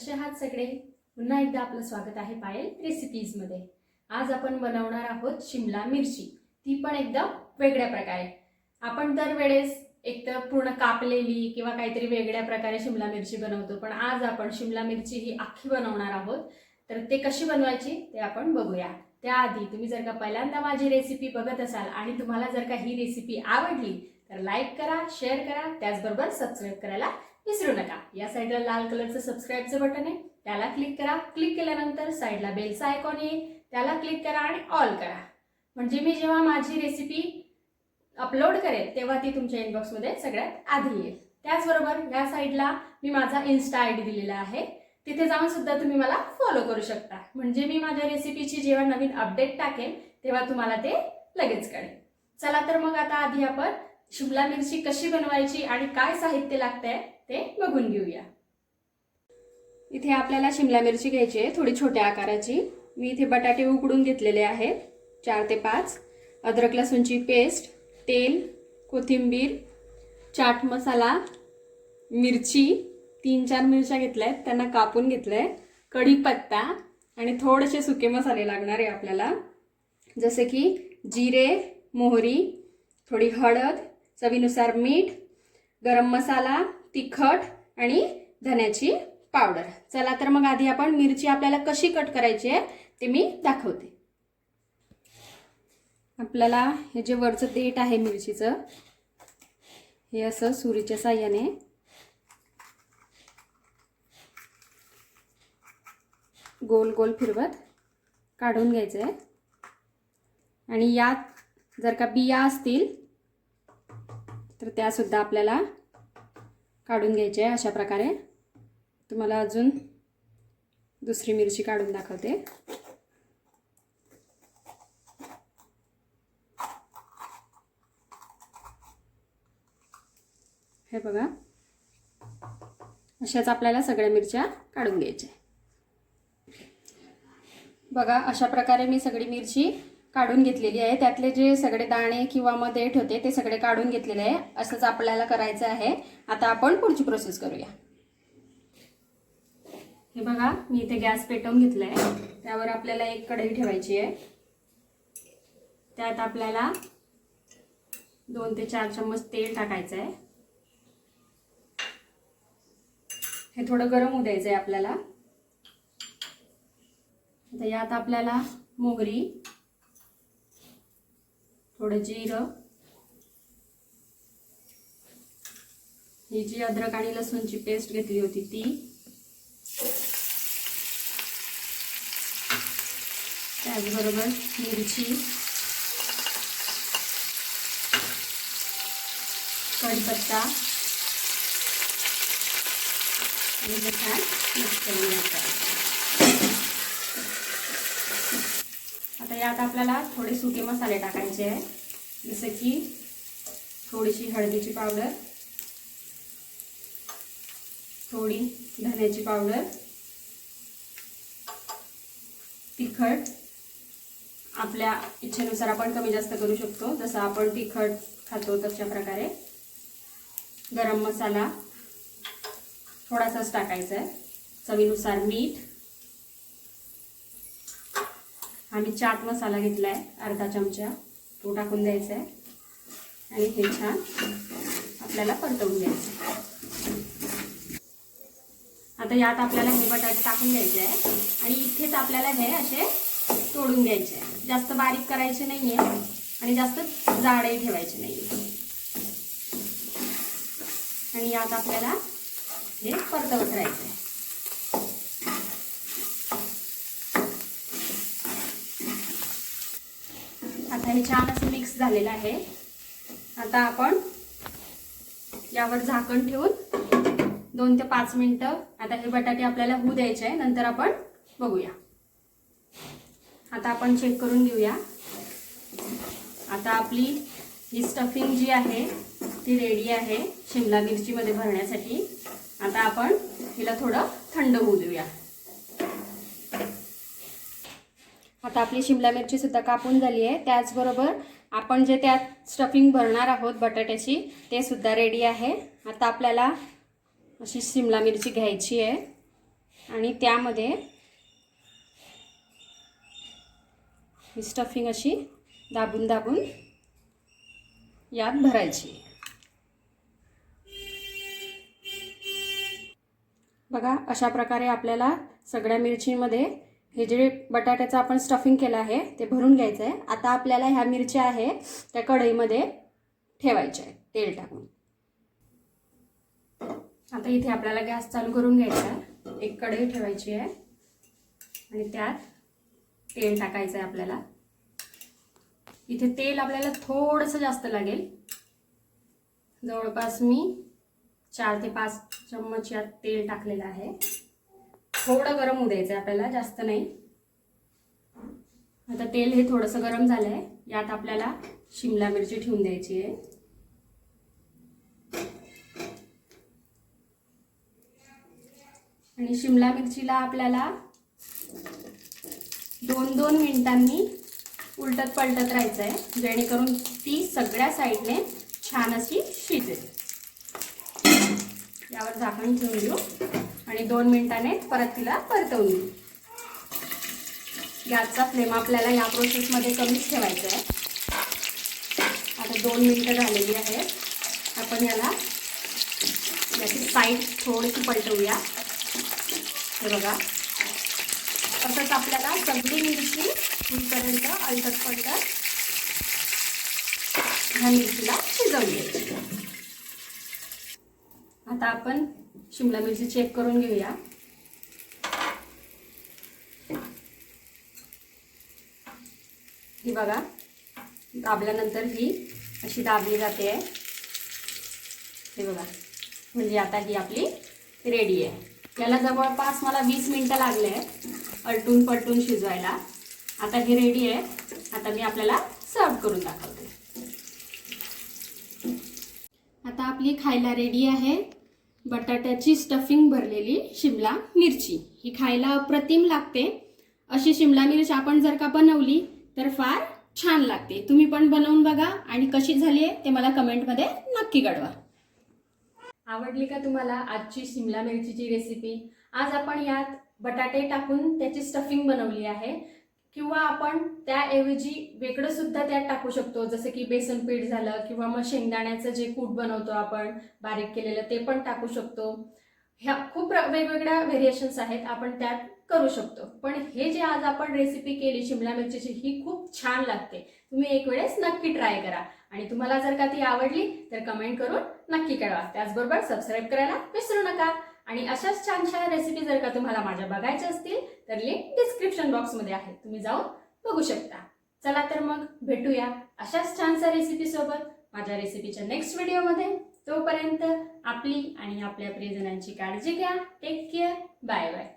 कसे आहात सगळे? पुन्हा एकदा आपलं स्वागत आहे पायल रेसिपीजमध्ये। आज आपण बनवणार आहोत शिमला मिरची, ती पण एकदम वेगळ्या प्रकारे। आपण दरवेळेस एक तर पूर्ण कापलेली किंवा काहीतरी वेगळ्या प्रकारे शिमला मिरची बनवतो, पण आज आपण शिमला मिरची ही अख्खी बनवणार आहोत। तर ते कशी बनवायची ते आपण बघूया। त्याआधी तुम्ही जर का पहिल्यांदा माझी रेसिपी बघत असाल आणि तुम्हाला जर का ही रेसिपी आवडली तर लाईक करा, शेअर करा, त्याचबरोबर सबस्क्राइब करायला विसरू नका। या साइडला लाल कलरचं सबस्क्राइबचं बटन आहे, त्याला क्लिक करा। क्लिक केल्यानंतर साइडला बेलचा आयकॉन येईल, त्याला क्लिक करा आणि ऑल करा, म्हणजे मी जेव्हा माझी रेसिपी अपलोड करेल तेव्हा ती तुमच्या इनबॉक्समध्ये सगळ्यात आधी येईल। त्याचबरोबर या साइडला मी माझा इन्स्टा आयडी दिलेला आहे, तिथे जाऊन सुद्धा तुम्ही मला फॉलो करू शकता, म्हणजे मी माझ्या रेसिपीची जेव्हा नवीन अपडेट टाकेल तेव्हा तुम्हाला ते लगेच कळेल। चला तर मग आता आधी आपण शिमला मिरची कशी बनवायची आणि काय साहित्य लागतंय ते बघून घेऊया। इथे आपल्याला शिमला मिरची घ्यायची आहे, थोडी छोट्या आकाराची। मी इथे बटाटे उकडून घेतलेले आहेत 4 ते 5, अद्रक लसूणची पेस्ट, तेल, कोथिंबीर, चाट मसाला, मिरची 3-4 मिरच्या घेतल्यात, त्यांना कापून घेतलंय, कढीपत्ता आणि थोडेसे सुके मसाले लागणार आहे आपल्याला, जसे की जिरे, मोहरी, थोडी हळद, चवीनुसार मीठ, गरम मसाला, तिखट आणि धन्याची पावडर। चला तर मग आधी आपण मिरची आपल्याला कशी कट करायची आहे ते मी दाखवते। आपल्याला हे जे वरचं देठ आहे मिरचीचं, हे असं सुरीच्या साहाय्याने गोल गोल फिरवत काढून घ्यायचं आहे। आणि यात जर का बिया असतील तर त्या सुद्धा आपल्याला काढून घ्यायचे आहे। अशा प्रकारे तुम्हाला अजून दुसरी मिरची काढून दाखवते। हे बघा, अशाच आपल्याला सगळ्या मिरच्या काढून घ्यायच्या। बघा, अशा प्रकारे मी सगळी मिरची काढून घेतलेली आहे, त्यातले जे सगळे दाणे किंवा मग देठ होते ते सगळे काढून घेतलेले आहे। असंच आपल्याला करायचं आहे। आता आपण पुढची प्रोसेस करूया। हे बघा, मी इथे गॅस पेटवून घेतलाय, त्यावर आपल्याला एक कढई ठेवायची आहे। त्यात आपल्याला 2 ते 4 चम्मच तेल टाकायचं आहे। हे थोडं गरम होऊ द्यायचं आहे आपल्याला। आता यात आपल्याला मोहरी, थोडं जिरं, ही जी अद्रक आणि लसूणची पेस्ट घेतली होती ती, त्याचबरोबर मिरची, कढीपत्ता आणि छान मिक्स करून घ्यायचं। आता यात आपल्याला थोडे सुके मसाले टाकायचे आहे, जसे की थोडीशी हळदीची पावडर, थोडी धन्याची पावडर, तिखट आपल्या इच्छेनुसार आपण कमी जास्त करू शकतो, जसं आपण तिखट खातो तशा प्रकारे, गरम मसाला थोडासाच टाकायचा आहे, चवीनुसार मीठ, आम्ही चाट मसाला घेतलाय अर्धा चमचा, तो टाकून द्यायचा आहे आणि हे छान आपल्याला परतवून घ्यायचं। आता यात आपल्याला हे बटाटे टाकून घ्यायचे आहे आणि इथेच आपल्याला हे असे तोडून घ्यायचे आहे। जास्त बारीक करायचे नाहीये आणि जास्त जाडही ठेवायचे नाहीये। आणि यात आपल्याला हे परतवत राहायचं आहे। आता हे छान असं मिक्स झालेलं आहे। आता आपण यावर झाकण ठेवून 2 ते 5 मिनिटं आता हे बटाटे आपल्याला होऊ द्यायचे आहे, नंतर आपण बघूया। आता आपण चेक करून घेऊया। आता आपली ही स्टफिंग जी आहे ती रेडी आहे शिमला मिरची मध्ये भरण्यासाठी। आता आपण हिला थोडं थंड होऊ देऊया। आता आपली शिमला मिरची सुद्धा कापून झाली आहे, त्याचबरोबर आपण जे त्यात स्टफिंग भरणार आहोत बटाट्याची ते सुद्धा रेडी आहे। आता आपल्याला अशी शिमला मिरची घ्यायची आहे आणि त्यामध्ये ही स्टफिंग अशी दाबून दाबून यात भरायची. बघा, अशा प्रकारे आपल्याला सगळ्या मिरचीमध्ये हे जे बटाट्याचं आपण स्टफिंग केलं आहे ते भरून घ्यायचं आहे. आता आपल्याला ह्या मिरच्या आहे त्या कढईमध्ये ठेवायच्या आहेत तेल टाकून. आता इथे आपल्याला गॅस चालू करून घ्यायचा आहे. एक कढई ठेवायची आहे आणि त्यात तेल टाकायचं आहे आपल्याला. इथे तेल आपल्याला थोडंसं जास्त लागेल. जवळपास मी 4 ते 5 चम्मच यात तेल टाकलेलं आहे. थोडं गरम होऊ द्यायचं आहे आपल्याला, जास्त नाही. आता तेल हे थोडंसं गरम झालं आहे. यात आपल्याला शिमला मिरची ठेवून द्यायची आहे. आणि शिमला मिरचीला आपल्याला 2-2 मिनिटांनी उलटत पलटत राहायचं आहे, जेणेकरून ती सगळ्या साईडने छान अशी शिजेल. यावर झाकण ठेवून देऊ आणि 2 मिनिटांनी परत तिला परतवून देऊ. गॅसचा फ्लेम आपल्याला या प्रोसेसमध्ये कमीच ठेवायचा आहे. आता 2 मिनिटं झालेली आहेत. आपण याची साईड थोडीशी पलटवूया. हे बघा, तसंच आपल्याला सगळी मिरची होईपर्यंत अलटत पलटत ह्या मिरचीला शिजवून घ्यायची. आता आपण शिमला मिरची चेक करून घेऊया. ही बघा, दाबल्यानंतर ही अशी दाबली जाते आहे. हे बघा, म्हणजे आता ही आपली रेडी आहे. याला जवळपास मला 20 मिनिटं लागले आहेत अलटून पलटून शिजवायला. आता ही रेडी आहे. आता मी आपल्याला सर्व करून दाखवते. आता आपली खायला रेडी आहे बटाट्याची स्टफिंग भरलेली शिमला मिरची. ही खायला अप्रतिम लागते. अशी शिमला मिरची आपण जर का बनवली तर फार छान लागते. तुम्ही पण बनवून बघा आणि कशी झाली आहे ते मला कमेंटमध्ये नक्की कळवा. आवडली का तुम्हाला आजची शिमला मिरचीची रेसिपी? आज आपण यात बटाटे टाकून त्याची स्टफिंग बनवली आहे, किंवा आपण त्याऐवजी वेगळं सुद्धा त्यात टाकू शकतो, जसं की बेसन पीठ झालं किंवा मग शेंगदाण्याचं जे कूट बनवतो आपण बारीक केलेलं ते पण टाकू शकतो. ह्या खूप वेगवेगळ्या व्हेरिएशन्स आहेत, आपण त्यात करू शकतो. पण हे जे आज आपण रेसिपी केली शिमला मिरचीची ही खूप छान लागते. तुम्ही एक वेळेस नक्की ट्राय करा आणि तुम्हाला जर का ती आवडली तर कमेंट करून नक्की कळवा. त्याचबरोबर सबस्क्राईब करायला विसरू नका. आणि अशाच छान छान रेसिपी जर का तुम्हाला माझ्या बघायच्या असतील तर लिंक डिस्क्रिप्शन बॉक्समध्ये आहे, तुम्ही जाऊन बघू शकता. चला तर मग भेटूया अशाच छानशा रेसिपी सोबत माझ्या रेसिपीच्या नेक्स्ट व्हिडिओमध्ये. तोपर्यंत आपली आणि आपल्या प्रियजनांची काळजी घ्या. Take care. Bye bye.